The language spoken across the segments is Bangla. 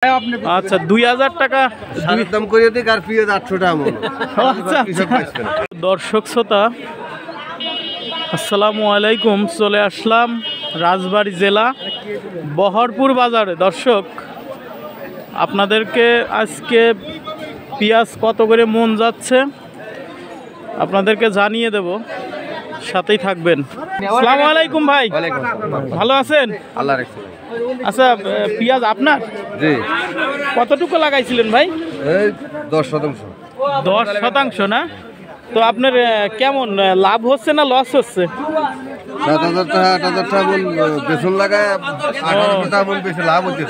আচ্ছা 2000 টাকা দাম করে দিক আর পিঁয়াজ 800 টাকা মন। দর্শক শ্রোতা আসসালামু আলাইকুম, চলে আসলাম রাজবাড়ী জেলা বহরপুর বাজারে। দর্শক আপনাদেরকে আজকে পেঁয়াজ কত করে মন যাচ্ছে আপনাদেরকে জানিয়ে দেব, সাথেই থাকবেন। আসসালামু আলাইকুম ভাই, ভালো আছেন? আল্লাহ রাখছে। আচ্ছা পেঁয়াজ আপনার? জি। কতটুকু লাগাইছিলেন ভাই? এই 10%। 10% না? তো আপনার কেমন লাভ হচ্ছে না লস হচ্ছে? 7,000 টাকা 8,000 টাকা মন বেসন লাগায় 8,000 টাকা মন বেশি লাভ হচ্ছে।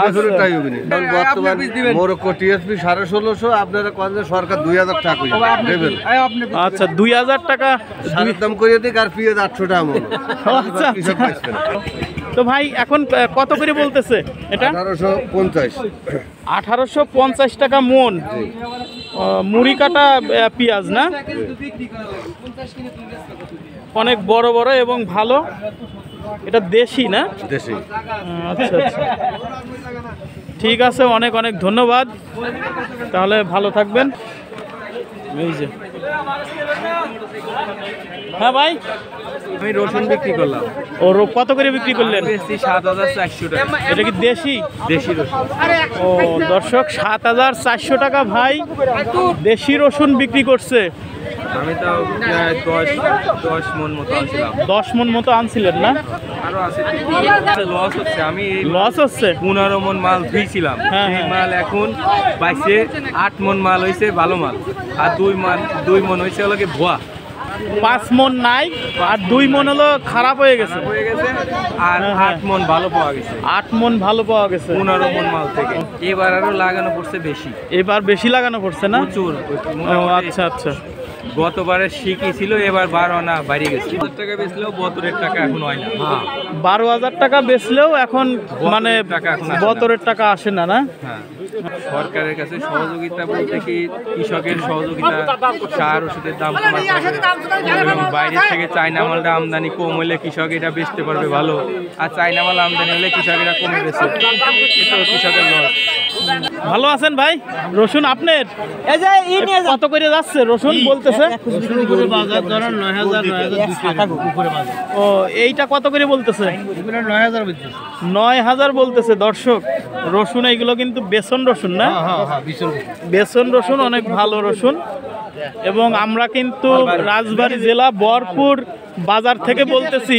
বেসনের টাই হবে না। বর্তমান মোরক্কো টিএসপি 1650, আপনারা কোন সরকার 2000 টাকা কই দেবেন। আচ্ছা 2000 টাকা দাম করে দিক আর পিঁয়াজ 800 টাকা মন। আচ্ছা তো ভাই এখন কত করে বলতেছে এটা? 1850। 1850 টাকা মন মুড়ি কাটা পেঁয়াজ না? অনেক বড় বড় এবং ভালো। এটা দেশি না? দেশি। আচ্ছা আচ্ছা, ঠিক আছে, অনেক অনেক ধন্যবাদ, তাহলে ভালো থাকবেন। এই যে হ্যাঁ ভাই, আমি রসুন বিক্রি করলাম। ও কত করে বিক্রি করলেন? 7,400 টাকা। এটা কি দেশি? দেশি রসুন। ও দর্শক 7,400 টাকা ভাই দেশি রসুন বিক্রি করছে। আমি তাও প্রায় 10 মন মতো আনছিলাম। 10 মন মতো আনছিলেন না? আরো আছে, লস হচ্ছে। আমি লস হচ্ছে? 15 মন মাল ধুইছিলাম, হ্যাঁ, এই হ্যাঁ। মাল এখন পাইছে 8 মন মাল হয়েছে ভালো মাল, আর 2 মন হয়েছে হলো কি ভুয়া। 5 মন নাই আর 2 মন হলো খারাপ হয়ে গেছে। হয়ে গেছে, আর হ্যাঁ, হ্যাঁ। 8 মন ভালো পাওয়া গেছে। 8 মন ভালো পাওয়া গেছে 15 মন মাল থেকে। এবার আরো লাগানো পড়ছে বেশি, এবার বেশি লাগানো পড়ছে না? প্রচুর। ও আচ্ছা আচ্ছা, গতবারে শিখই ছিল, এবার 12 আনা বাড়ি গেছে। 1000 টাকা বেচলেও 72 টাকা এখন হয় না। 12,000 টাকা বেচলেও এখন মানে টাকা এখন আসে না। 72 টাকা আসে না না? হ্যাঁ, সরকারের কাছে সহযোগিতা বলতে কি কৃষকের সহযোগিতা, সার ওষুধের দাম কমাতে হবে এবং বাইরে থেকে চায়না মালটা আমদানি কম হলে কৃষক এটা বেচতে পারবে ভালো, আর চায়না মাল আমদানি হলে কৃষকেরা কমে বেচে, এটা কৃষকের লস। ভালো আছেন ভাই? রসুন আপনার কত করে যাচ্ছে রসুন বলতেছে? ও এইটা কত করে বলতেছে? 9,000 বলতেছে। দর্শক রসুন এইগুলো কিন্তু বেসন রসুন না? বেসন রসুন, অনেক ভালো রসুন। এবং আমরা কিন্তু রাজবাড়ী জেলা বহরপুর বাজার থেকে বলতেছি।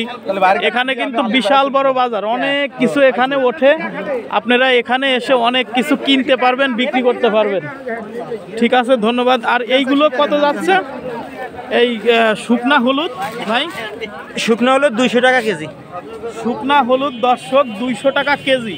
এখানে কিন্তু বিশাল বড় বাজার, অনেক কিছু এখানে ওঠে। আপনারা এখানে এসে অনেক কিছু কিনতে পারবেন, বিক্রি করতে পারবেন। ঠিক আছে, ধন্যবাদ। আর এইগুলো কত যাচ্ছে? এই শুকনা হলুদ ভাই? শুকনো হলুদ 200 টাকা কেজি। শুকনা হলুদ দর্শক 200 টাকা কেজি।